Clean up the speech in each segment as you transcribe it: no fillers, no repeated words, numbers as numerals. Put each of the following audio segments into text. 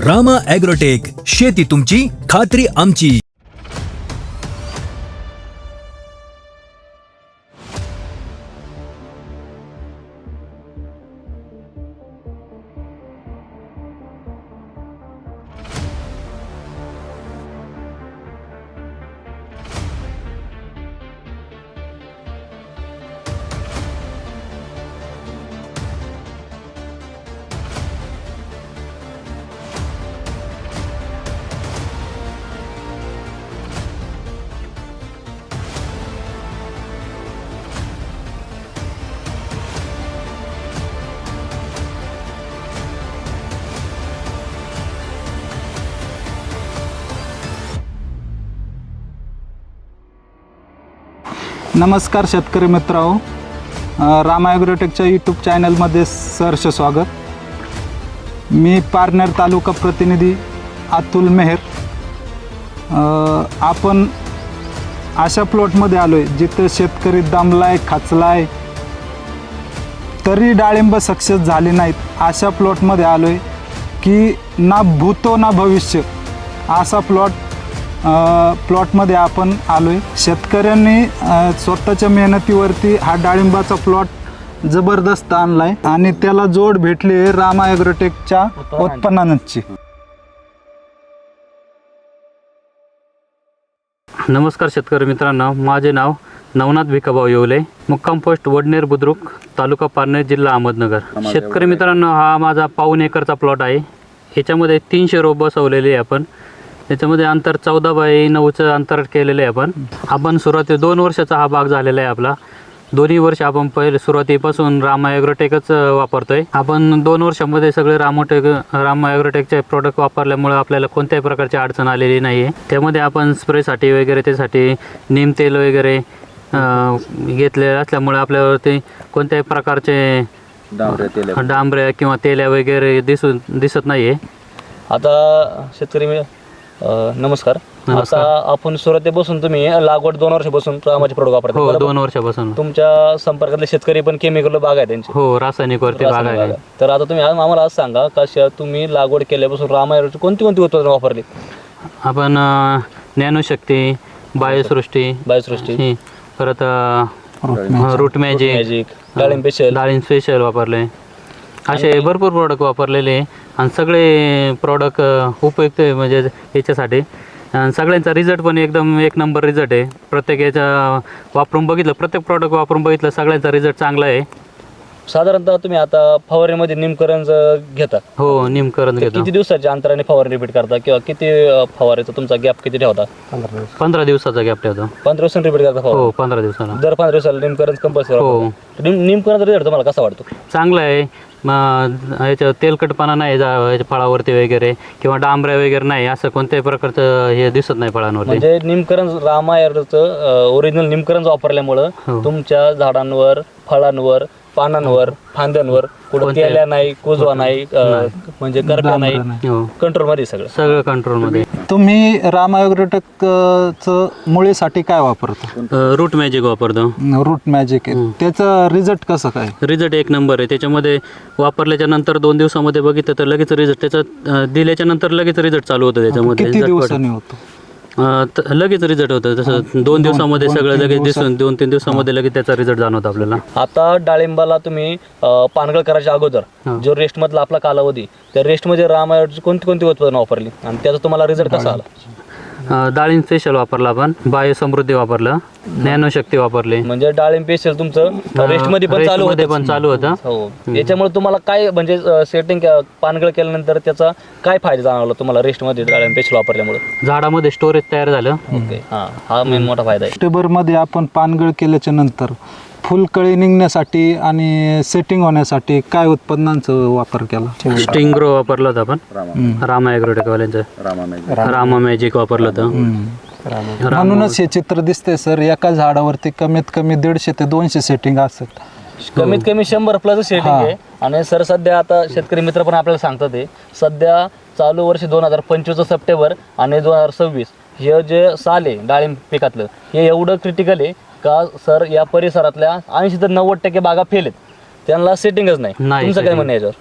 Rama agrotech, शेती तुमची, खात्री आमची. नमस्कार शेतकरी मित्रांनो, रामा ॲग्रोटेकच्या यूट्यूब चॅनलमध्ये सहर्ष स्वागत. मी पारनेर तालुका प्रतिनिधी अतुल मेहर. आपण अशा प्लॉटमध्ये आलो आहे जिथं शेतकरी दमलाय, खचलाय, तरी डाळिंब सक्सेस झाले नाहीत. अशा प्लॉटमध्ये आलो आहे की ना भूतो ना भविष्य असा प्लॉटमध्ये आपण आलो आहे. शेतकऱ्यांनी स्वतःच्या मेहनतीवरती हा डाळिंबाचा प्लॉट जबरदस्त आणला आहे आणि त्याला जोड भेटली आहे रामा ॲग्रोटेकच्या उत्पन्नांची. नमस्कार शेतकरी मित्रांनो, माझे नाव नवनाथ भिकाभाऊ येवले, मुक्काम पोस्ट वडनेर बुद्रुक, तालुका पारनेर, जिल्हा अहमदनगर. शेतकरी मित्रांनो, हा माझा पाऊण एकरचा प्लॉट आहे. ह्याच्यामध्ये 300 रोप बसवलेले आहे आपण. त्याच्यामध्ये अंतर 14x9चं अंतर केलेलं आहे. आपण सुरुवाती 2 वर्षाचा हा भाग झालेला आहे आपला. दोन्ही वर्ष आपण पहिले सुरुवातीपासून रामा ॲग्रोटेकच वापरतोय. आपण 2 वर्षामध्ये सगळे रामा ॲग्रोटेकचे प्रोडक्ट वापरल्यामुळे आपल्याला कोणत्याही प्रकारची अडचण आलेली नाही आहे. त्यामध्ये आपण स्प्रेसाठी वगैरे त्यासाठी नीम तेल वगैरे घेतलेले असल्यामुळे आपल्यावरती कोणत्याही प्रकारचे डांबऱ्या किंवा तेल्या वगैरे दिसत नाही आहे. आता शेतकरी नमस्कार. आता आपण सुरुवातीपासून तुम्ही लागवड 2 वर्षापासून रामाचे प्रोडक्ट वापरता. हो, 2 वर्षापासून. तुमच्या संपर्कातले शेतकरी पण केमिकल बाग आहे त्यांचे. हो, रासायनिक वरती बाग आहे. तर आता तुम्ही आम्हाला आज सांगा, का तुम्ही लागवड केल्यापासून रामा कोणती उत्पादन वापरली? आपण ज्ञानशक्ती, बायोसृष्टी, परत रूट मॅजिक, डाळिंब स्पेशल वापरले. असे भरपूर प्रोडक्ट वापरलेले आणि सगळे प्रोडक्ट उपयुक्त आहे म्हणजे याच्यासाठी. सगळ्यांचा रिझल्ट पण एकदम 1 नंबर रिझल्ट आहे. प्रत्येक याचा वापरून बघितलं, प्रत्येक प्रोडक्ट वापरून बघितलं, सगळ्यांचा रिझल्ट चांगला आहे. साधारणतः तुम्ही आता फवारणीमध्ये निमकरंज घेता? हो, निमकरंज घेतो. किती दिवसाच्या अंतराने फवारणी रिपीट करता किंवा किती फवारीचा तुमचा गॅप किती ठेवता? 15 दिवसाचा गॅप ठेवतो. 15 दिवसांनी रिपीट करता? हो, 15 दिवसाला. दर 15 दिवसाला निमकरंज कंपल्सरी? हो. निमकरंज रिझल्ट तुम्हाला कसा वाटतो? चांगला आहे. याच्या तेलकटपणा नाही याच्या फळावरती वगैरे किंवा डांबऱ्या वगैरे नाही, असं कोणत्याही प्रकारचं हे दिसत नाही फळांवरती. म्हणजे निमकरंज रामा ॲग्रोचं ओरिजिनल निमकरंज वापरल्यामुळं तुमच्या झाडांवर, फळांवर, पानांवर, फांद्यांवर कुठं तेल्या नाही, कुजवा नाही, म्हणजे करप्या नाही, कंट्रोलमध्ये सगळं कंट्रोलमध्ये. तुम्ही रामा ॲग्रोटेकचं मुळीसाठी काय वापरता? रूट मॅजिक वापरतो. Root magic. त्याचा रिझल्ट कसं काय? रिझल्ट 1 नंबर आहे. त्याच्यामध्ये वापरल्याच्या नंतर 2 दिवसामध्ये बघितलं तर लगेच रिझल्ट, त्याचा दिल्याच्या नंतर लगेच रिझल्ट चालू होतं. त्याच्यामध्ये किती दिवसांनी होतो? लगेच रिझल्ट होतं. तसं 2 दिवसामध्ये सगळं लगेच दिसून 2-3 दिवसामध्ये लगेच त्याचा रिझल्ट जाणवतो आपल्याला. आता डाळिंबाला तुम्ही पानगळ करायच्या अगोदर जो रेस्ट मधला आपला कालावधी, त्या रेस्ट मध्ये रामा कोणती उत्पादन वापरली आणि त्याचा तुम्हाला रिझल्ट कसा आला? डाळिंब स्पेशल वापरला, आपण बायोसमृद्धी वापरलं, ज्ञानशक्ती वापरली. म्हणजे डाळिंब स्पेशल तुमचं रेस्ट मध्ये पण चालू होतं. हो. याच्यामुळे तुम्हाला काय म्हणजे सेटिंग पानगळ केल्यानंतर त्याचा काय फायदा जाणवला तुम्हाला रेस्ट मध्ये डाळिंब स्पेशल वापरल्यामुळे? झाडामध्ये स्टोरेज तयार झालं. ओके, हा मेन मोठा फायदा आहे. ऑक्टोबरमध्ये आपण पानगळ केल्याच्या नंतर फुलकळी निघण्यासाठी आणि सेटिंग होण्यासाठी काय उत्पन्नांचा वापर केला? स्टिंग्रो वापरला होता आपण, रामा ॲग्रोटेकवाल्यांचं. रामा मॅजिक वापरलं होतं. म्हणूनच हे चित्र दिसतंय सर. एका झाडावरती कमीत कमी 150 ते 200 सेटिंग असतात. कमीत कमी 100+ सेटिंग आहे. आणि सर सध्या आता शेतकरी मित्र पण आपल्याला सांगतात ते सध्या चालू वर्ष 2025 सप्टेंबर आणि 2026 हे जे साल आहे डाळिंब पिकातलं, हे एवढं क्रिटिकल आहे का सर या परिसरातल्या 80 ते 90% बागा फेल आहेत, त्यांना सेटिंगच नाही. तुमचं काय म्हणणं याच्यावर?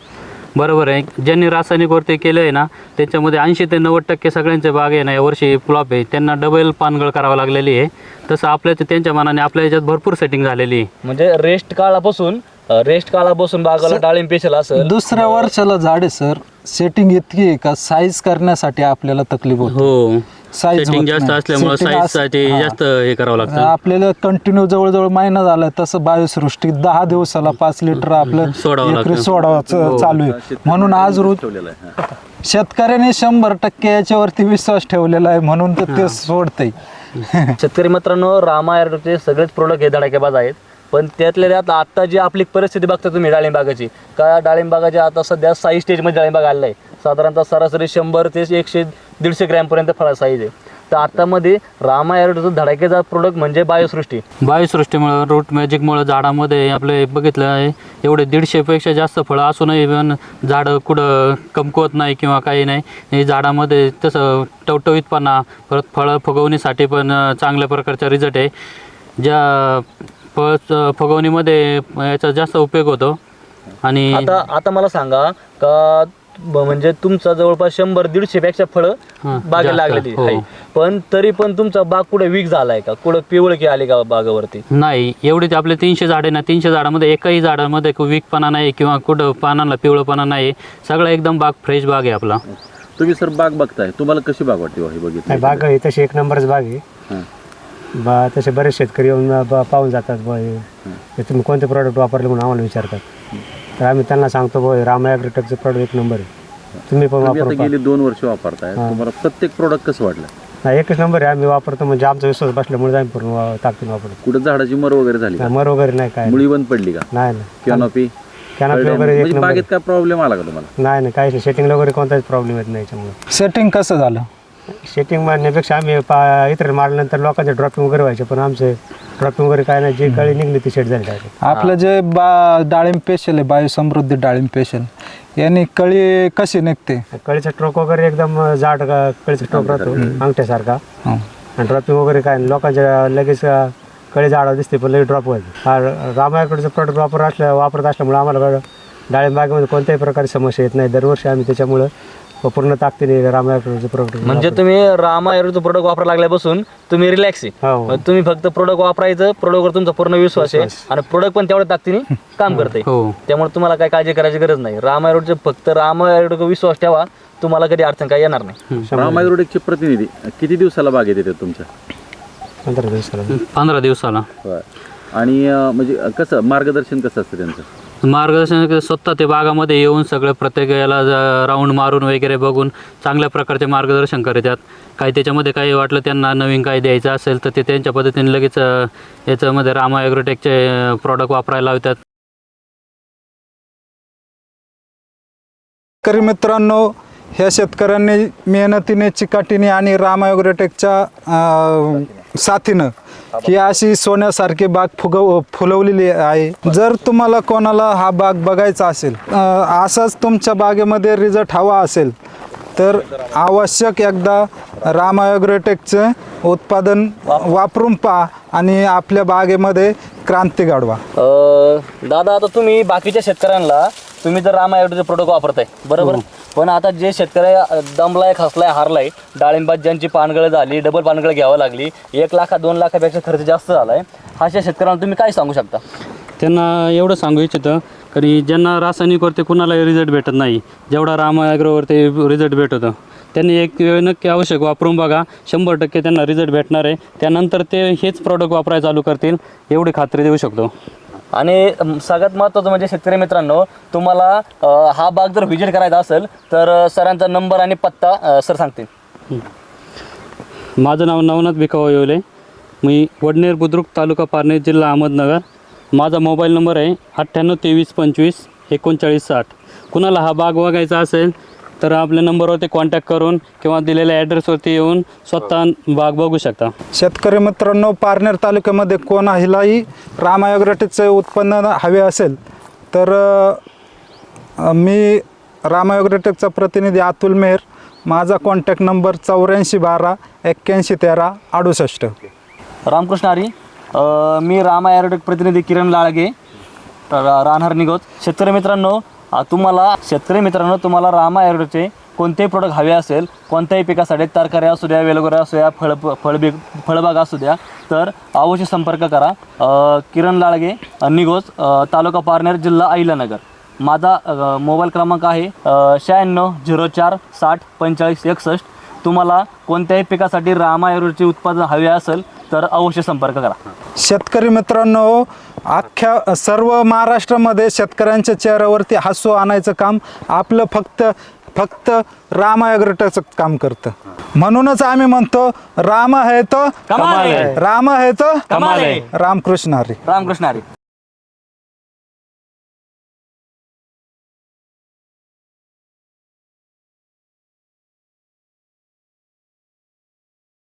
बरोबर आहे. ज्यांनी रासायनिकवरती केलं आहे ना त्याच्यामध्ये 80 ते 90% सगळ्यांचे बाग आहे ना यावर्षी फ्लॉप आहे. त्यांना डबल पानगळ करावं लागलेली आहे. तसं आपल्या त्यांच्या मनाने आपल्या याच्यात भरपूर सेटिंग झालेली आहे. म्हणजे रेस्ट काळापासून बागाला डाळिंब पेशल असेल. दुसऱ्या वर्षाला झाडे सर सेटिंग इतकी आहे का साईज करण्यासाठी आपल्याला तकलीफ होते. हो, साईज सेटिंग जास्त असल्यामुळे साईजसाठी जास्त हे करावं लागतं. आपल्याला कंटिन्यू जवळजवळ महिना झाला तसं बायोसृष्टी 10 दिवसाला 5 लिटर आपलं सोडावं एकरी लागतं. सोडावं चालू आहे. म्हणून आज रोज शेतकऱ्याने 100% याच्यावरती विश्वास ठेवलेला आहे म्हणून तर ते सोडतंय. शेतकरी मित्रांनो, रामा ॲग्रोटेकचे सगळेच प्रोडक्ट हे धडाकेबाज आहेत. पण त्यातल्या त्यात आता जी आपली परिस्थिती बघता तुम्ही डाळिंबागाची, का डाळिंबागाची आता सध्या साईज स्टेजमध्ये डाळिंबाग आलेला आहे. साधारणतः सरासरी 100 ते 100-150 ग्रॅमपर्यंत फळा साईज आहे. तर आतामध्ये रामा ॲग्रोटेकचा धडाकेचा प्रोडक्ट म्हणजे बायोसृष्टी. बायोसृष्टीमुळं रूट मॅजिकमुळं झाडामध्ये आपले बघितलं आहे एवढे 150पेक्षा जास्त फळं असूनही पण झाडं कुठं कमकुवत नाही किंवा काही नाही. हे झाडामध्ये तसं टवटवीतपणा, परत फळं फुगवणीसाठी पण चांगल्या प्रकारचा रिझल्ट आहे. ज्या फुगवणीमध्ये याचा जास्त उपयोग होतो. आणि आता मला सांगा का म्हणजे तुमचा जवळपास 100-150 पेक्षा फळं बागेला लागलेली आहे. पण तरी पण तुमचा बाग कुठे वीक झालाय का, कुठं पिवळकी आली का बागावरती? नाही, एवढीच आपले 300 झाडे ना, 300 झाडामध्ये एकही झाडामध्ये वीकपणा नाही किंवा कुठं पानांना पिवळपणा नाही. सगळं एकदम बाग फ्रेश बाग आहे आपला. तुम्ही सर बाग बघताय, तुम्हाला कशी बाग वाटते हे बघितलं? बाग आहे तशी 1 नंबरच बाग आहे. तसे बरेच शेतकरी येऊन पाहून जातात हे तुम्ही कोणते प्रॉडक्ट वापरले म्हणून आम्हाला विचारतात. तर आम्ही त्यांना सांगतो रामा ॲग्रोटेकचं प्रॉडक्ट 1 नंबर आहे, तुम्ही पण वापरा. गेली 2 वर्ष वापरताय, तुम्हाला प्रत्येक प्रोडक्ट कसं वाटलं? नाही, 1 नंबर आहे. आम्ही वापरतो म्हणजे आमचा विश्वास बसल्यामुळे आम्ही पूर्ण ताकदीने वापरतो. कुठं झाडाची मर वगैरे झाली का? मर वगैरे नाही, काय मुळी बंद पडली का? नाही कॅनोपी वगैरे 1 नंबर. बागेत काय प्रॉब्लेम आला का तुम्हाला? नाही काहीच सेटिंगला वगैरे कोणताच प्रॉब्लेम येत नाही याच्यामुळे. सेटिंग कसं झालं? सेटिंग मारण्यापेक्षा आम्ही इतर मारल्यानंतर लोकांचे ड्रॉपिंग वगैरे व्हायचे, पण आमचे ड्रॉपिंग वगैरे काय नाही. जी कळी निघली ती सेट झाली डायरेक्ट. आपलं जे डाळिंब पेशल आहे बायोसमृद्धी डाळिंब पेशल, यांनी कळी कशी निघते? कळीचा स्ट्रोक वगैरे एकदम जाड कळीचा स्ट्रोक राहतो अंगठ्यासारखा. आणि ड्रॉपिंग वगैरे काय नाही. लोकांच्या लगेच कळी झाडावर दिसते पण लगेच ड्रॉप व्हायचे. रामा ॲग्रोटेकचं प्रॉडक्ट वापरत असल्यामुळे आम्हाला डाळिंब बागेमध्ये कोणत्याही प्रकारची समस्या येत नाही. दरवर्षी आम्ही त्याच्यामुळं पूर्ण ताकदीने रामा ॲग्रोटेकचं प्रोडक्ट. म्हणजे तुम्ही रामा ॲग्रोटेकचं प्रोडक्ट वापरायला लागल्यापासून तुम्ही रिलॅक्स आहे. तुम्ही फक्त प्रोडक्ट वापरायचं, प्रोडक्टवर तुमचा पूर्ण विश्वास आहे आणि प्रोडक्ट पण तेवढ्या ताकदीने काम करते. त्यामुळे तुम्हाला काय काळजी करायची गरज नाही. रामा ॲग्रोटेकचं फक्त रामा ॲग्रोटेकवर विश्वास ठेवा, तुम्हाला कधी अडचण काही येणार नाही. रामा ॲग्रोटेकचे प्रतिनिधी किती दिवसाला बागेत येतात तुमच्या? 15 दिवसाला. आणि म्हणजे कसं मार्गदर्शन कसं असतं त्यांचं? मार्गदर्शन स्वतः ते बागामध्ये येऊन सगळं प्रत्येक याला राऊंड मारून वगैरे बघून चांगल्या प्रकारचे मार्गदर्शन करतात. काही त्याच्यामध्ये काही वाटलं त्यांना नवीन काही द्यायचं असेल तर ते त्यांच्या पद्धतीने लगेच याच्यामध्ये रामा ॲग्रोटेकचे प्रॉडक्ट वापरायला लावतात. शेतकरी मित्रांनो, ह्या शेतकऱ्यांनी मेहनतीने, चिकाटीने आणि रामा ॲग्रोटेकच्या साथीनं ही अशी सोन्यासारखी बाग फुलवलेली आहे. जर तुम्हाला कोणाला हा बाग बघायचा असेल, असाच तुमच्या बागेमध्ये रिझल्ट हवा असेल तर आवश्यक एकदा रामा ॲग्रोटेकचं उत्पादन वापरून पहा आणि आपल्या बागेमध्ये क्रांती घडवा. दादा, आता तुम्ही बाकीच्या शेतकऱ्यांना तुम्ही तर रामा ॲग्रोटेकचे प्रोडक्ट वापरताय बरोबर, पण आता जे शेतकरी दमलाय, खसलाय, हारलाय, डाळिंबात ज्यांची पानगळ झाली, डबल पानगळ घ्यावं लागली, 1 लाख 2 लाखापेक्षा खर्च जास्त झालाय, अशा शेतकऱ्यांना तुम्ही काय सांगू शकता? त्यांना एवढं सांगू इच्छितं की ज्यांना रासायनिकवरती कुणाला रिझल्ट भेटत नाही, जेवढा रामा ॲग्रोवरती रिझल्ट भेटतं, त्यांनी एक वेळ नक्की आवश्यक वापरून बघा. 100% त्यांना रिझल्ट भेटणार आहे. त्यानंतर ते हेच प्रॉडक्ट वापरायला चालू करतील, एवढी खात्री देऊ शकतो. आणि सगळ्यात महत्त्वाचं म्हणजे शेतकरी मित्रांनो, तुम्हाला हा बाग जर व्हिजिट करायचा असेल तर सरांचा नंबर आणि पत्ता सर सांगतील. माझं नाव नवनाथ भिकाभाऊ येवले, मी वडनेर बुद्रुक, तालुका पारनेर, जिल्हा अहमदनगर. माझा मोबाईल नंबर आहे 98 23 25 39 60. कुणाला हा बाग बघायचा असेल तर आपल्या नंबरवरती कॉन्टॅक्ट करून किंवा दिलेल्या ॲड्रेसवरती येऊन स्वतः बाग बघू शकता. शेतकरी मित्रांनो, पारनेर तालुक्यामध्ये कोणालाही रामा ॲग्रोटेकचे उत्पन्न हवे असेल तर मी रामा ॲग्रोटेकचा प्रतिनिधी अतुल मेहर. माझा कॉन्टॅक्ट नंबर 84 12 81 13 68. रामकृष्ण हरी. मी रामा ॲग्रोटेक प्रतिनिधी किरण लाळगे, राहणार निगोत. शेतकरी मित्रांनो, तुम्हाला शेतकरी मित्रांनो, तुम्हाला रामा ॲग्रोचे कोणतेही प्रोडक्ट हवे असेल, कोणत्याही पिकासाठी, तरकाऱ्या असू द्या, वेलगोऱ्या असू द्या, फळबाग असू द्या, तर अवश्य संपर्क करा. किरण लाळगे, निघोज, तालुका पारनेर, जिल्हा अहिल्यानगर. माझा मोबाईल क्रमांक आहे 96 04 60 45 61. तुम्हाला कोणत्याही पिकासाठी रामा ॲग्रोचे उत्पादन हवे असेल तर अवश्य संपर्क करा. शेतकरी मित्रांनो, अख्ख्या सर्व महाराष्ट्रामध्ये शेतकऱ्यांच्या चेहऱ्यावरती हसू आणायचं काम आपलं फक्त रामा ॲग्रोटेकचं काम करतं. म्हणूनच आम्ही म्हणतो राम है तो कमाल है. राम है तो कमाल है. रामकृष्ण हरी. रामकृष्ण हरी.